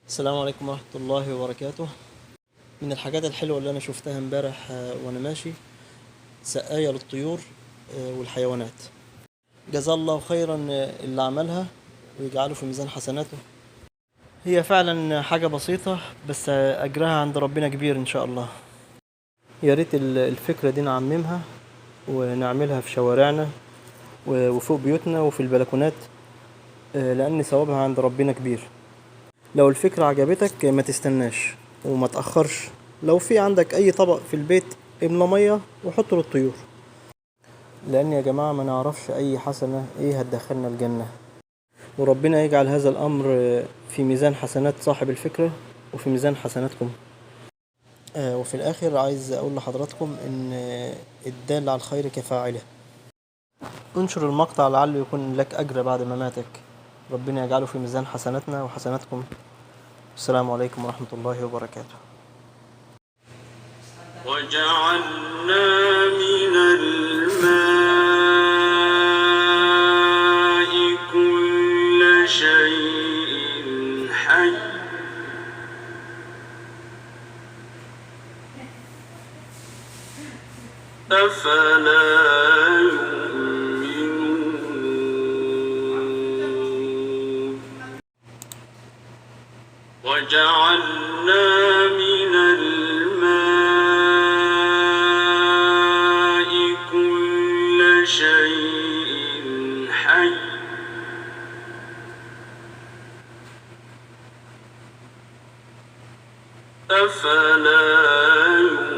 السلام عليكم ورحمة الله وبركاته. من الحاجات الحلوة اللي أنا شفتها امبارح وأنا ماشي سقاية للطيور والحيوانات. جزاه الله خيرا اللي عملها ويجعله في ميزان حسناته. هي فعلا حاجة بسيطة بس أجرها عند ربنا كبير إن شاء الله. يا ريت الفكرة دي نعممها ونعملها في شوارعنا وفوق بيوتنا وفي البلكونات، لأن ثوابها عند ربنا كبير. لو الفكرة عجبتك ما تستناش وما تأخرش. لو في عندك أي طبق في البيت املى مية وحطه للطيور، لأن يا جماعة ما نعرفش أي حسنة إيه هتدخلنا الجنة. وربنا يجعل هذا الأمر في ميزان حسنات صاحب الفكرة وفي ميزان حسناتكم. وفي الآخر عايز أقول لحضراتكم إن الدال على الخير كفاعله. انشر المقطع لعله يكون لك أجر بعد مماتك. ربنا يجعله في ميزان حسناتنا وحسناتكم. السلام عليكم ورحمة الله وبركاته. وجعلنا من الماء كل شيء حي أفلا يؤمنون وجعلنا من الماء كل شيء حي أفلا يؤمنون